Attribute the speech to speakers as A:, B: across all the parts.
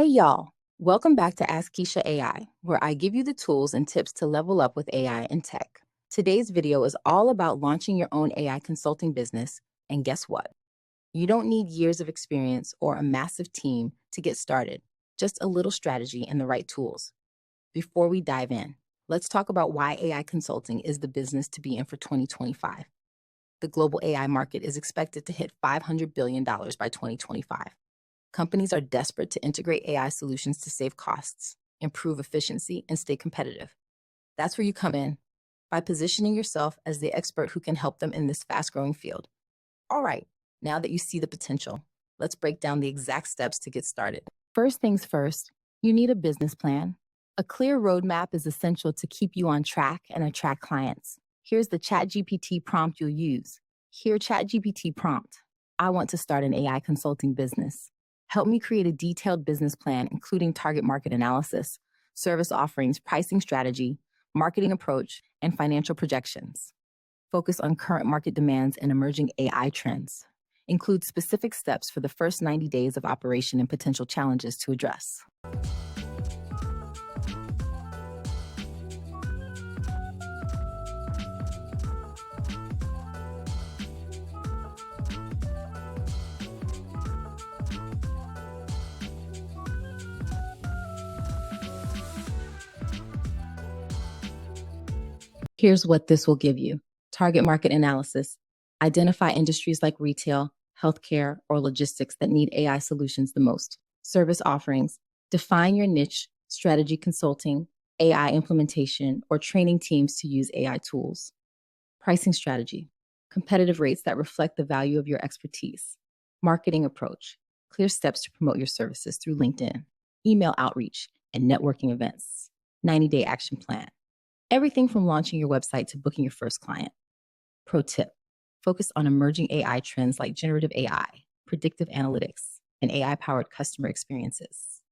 A: Hey y'all, welcome back to Ask Keisha AI, where I give you the tools and tips to level up with AI and tech. Today's video is all about launching your own AI consulting business, and guess what? You don't need years of experience or a massive team to get started, just a little strategy and the right tools. Before we dive in, let's talk about why AI consulting is the business to be in for 2025. The global AI market is expected to hit $500 billion by 2025. Companies are desperate to integrate AI solutions to save costs, improve efficiency, and stay competitive. That's where you come in, by positioning yourself as the expert who can help them in this fast-growing field. All right, now that you see the potential, let's break down the exact steps to get started. First things first, you need a business plan. A clear roadmap is essential to keep you on track and attract clients. Here's the ChatGPT prompt you'll use. Here, ChatGPT prompt. I want to start an AI consulting business. Help me create a detailed business plan, including target market analysis, service offerings, pricing strategy, marketing approach, and financial projections. Focus on current market demands and emerging AI trends. Include specific steps for the first 90 days of operation and potential challenges to address. Here's what this will give you. Target market analysis. Identify industries like retail, healthcare, or logistics that need AI solutions the most. Service offerings. Define your niche, strategy consulting, AI implementation, or training teams to use AI tools. Pricing strategy. Competitive rates that reflect the value of your expertise. Marketing approach. Clear steps to promote your services through LinkedIn, email outreach, and networking events. 90-day action plan. Everything from launching your website to booking your first client. Pro tip, focus on emerging AI trends like generative AI, predictive analytics, and AI-powered customer experiences.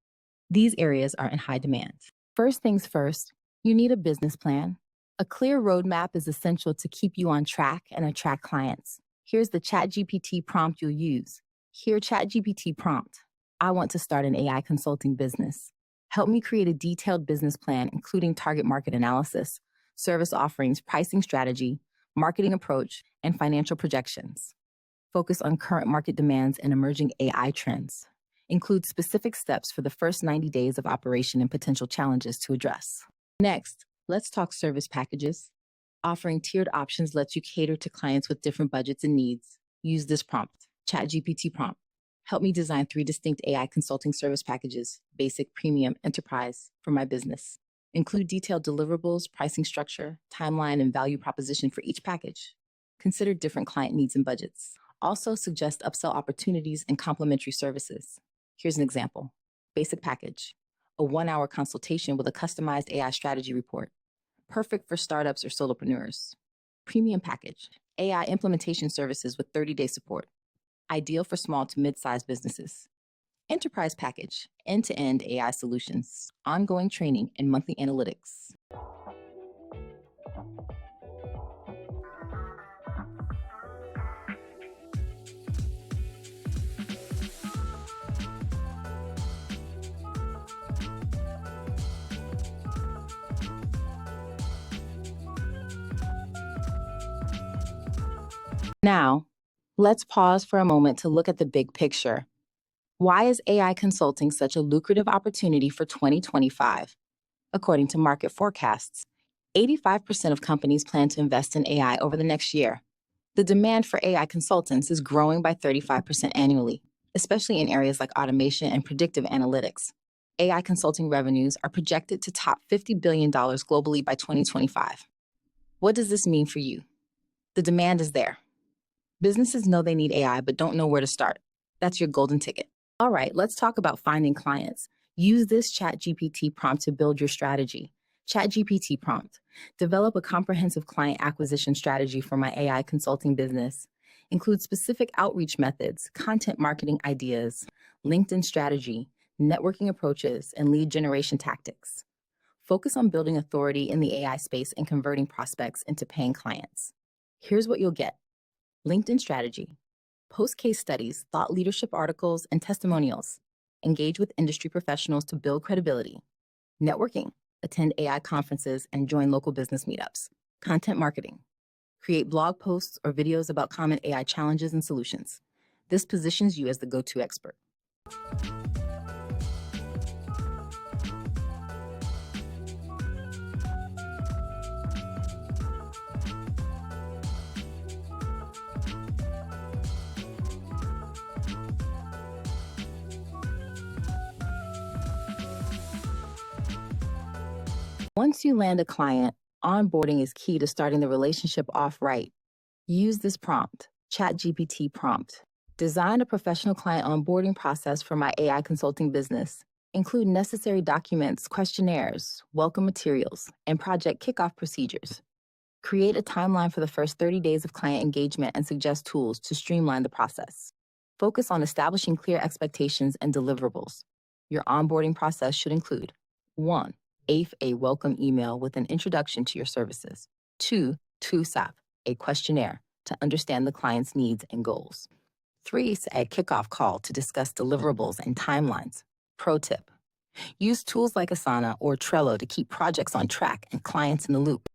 A: These areas are in high demand. First things first, you need a business plan. A clear roadmap is essential to keep you on track and attract clients. Here's the ChatGPT prompt you'll use. Here, ChatGPT prompt. I want to start an AI consulting business. Help me create a detailed business plan, including target market analysis, service offerings, pricing strategy, marketing approach, and financial projections. Focus on current market demands and emerging AI trends. Include specific steps for the first 90 days of operation and potential challenges to address. Next, let's talk service packages. Offering tiered options lets you cater to clients with different budgets and needs. Use this prompt, ChatGPT prompt. Help me design 3 distinct AI consulting service packages, basic, premium, enterprise, for my business. Include detailed deliverables, pricing structure, timeline, and value proposition for each package. Consider different client needs and budgets. Also suggest upsell opportunities and complementary services. Here's an example. Basic package, a 1-hour consultation with a customized AI strategy report. Perfect for startups or solopreneurs. Premium package, AI implementation services with 30-day support. Ideal for small to mid-sized businesses. Enterprise package, end-to-end AI solutions, ongoing training, and monthly analytics. Now, let's pause for a moment to look at the big picture. Why is AI consulting such a lucrative opportunity for 2025? According to market forecasts, 85% of companies plan to invest in AI over the next year. The demand for AI consultants is growing by 35% annually, especially in areas like automation and predictive analytics. AI consulting revenues are projected to top $50 billion globally by 2025. What does this mean for you? The demand is there. Businesses know they need AI but don't know where to start. That's your golden ticket. All right, let's talk about finding clients. Use this ChatGPT prompt to build your strategy. ChatGPT prompt. Develop a comprehensive client acquisition strategy for my AI consulting business. Include specific outreach methods, content marketing ideas, LinkedIn strategy, networking approaches, and lead generation tactics. Focus on building authority in the AI space and converting prospects into paying clients. Here's what you'll get. LinkedIn strategy. Post case studies, thought leadership articles, and testimonials. engage with industry professionals to build credibility. Networking, attend AI conferences and join local business meetups. Content marketing, create blog posts or videos about common AI challenges and solutions. This positions you as the go-to expert. Once you land a client, onboarding is key to starting the relationship off right. Use this prompt, ChatGPT prompt. Design a professional client onboarding process for my AI consulting business. Include necessary documents, questionnaires, welcome materials, and project kickoff procedures. Create a timeline for the first 30 days of client engagement and suggest tools to streamline the process. Focus on establishing clear expectations and deliverables. Your onboarding process should include 1. A welcome email with an introduction to your services. 2. SAP, a questionnaire to understand the client's needs and goals. 3. A kickoff call to discuss deliverables and timelines. Pro tip: use tools like Asana or Trello to keep projects on track and clients in the loop.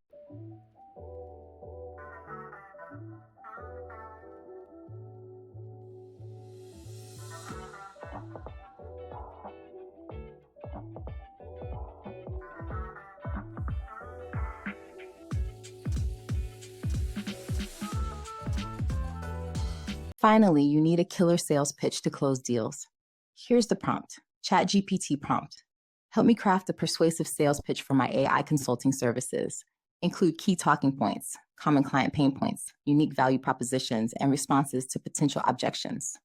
A: Finally, you need a killer sales pitch to close deals. Here's the prompt, ChatGPT prompt. Help me craft a persuasive sales pitch for my AI consulting services. Include key talking points, common client pain points, unique value propositions, and responses to potential objections.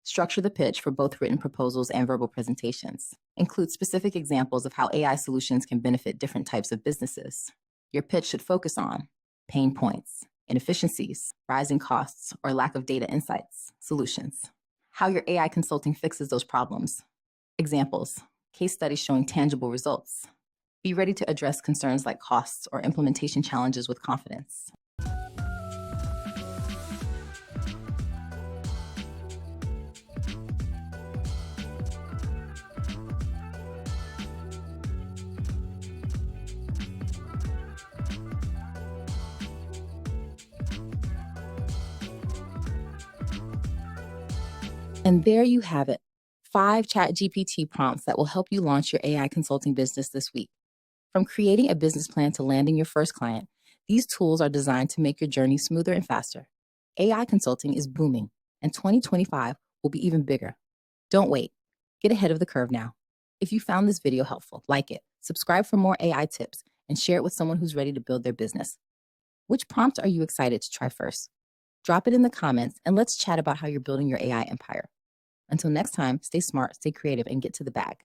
A: Structure the pitch for both written proposals and verbal presentations. Include specific examples of how AI solutions can benefit different types of businesses. Your pitch should focus on pain points, inefficiencies, rising costs, or lack of data insights, solutions. How your AI consulting fixes those problems. Examples, case studies showing tangible results. Be ready to address concerns like costs or implementation challenges with confidence. And there you have it, 5 ChatGPT prompts that will help you launch your AI consulting business this week. From creating a business plan to landing your first client, these tools are designed to make your journey smoother and faster. AI consulting is booming, and 2025 will be even bigger. Don't wait. Get ahead of the curve now. If you found this video helpful, like it, subscribe for more AI tips, and share it with someone who's ready to build their business. Which prompt are you excited to try first? Drop it in the comments, and let's chat about how you're building your AI empire. Until next time, stay smart, stay creative, and get to the bag.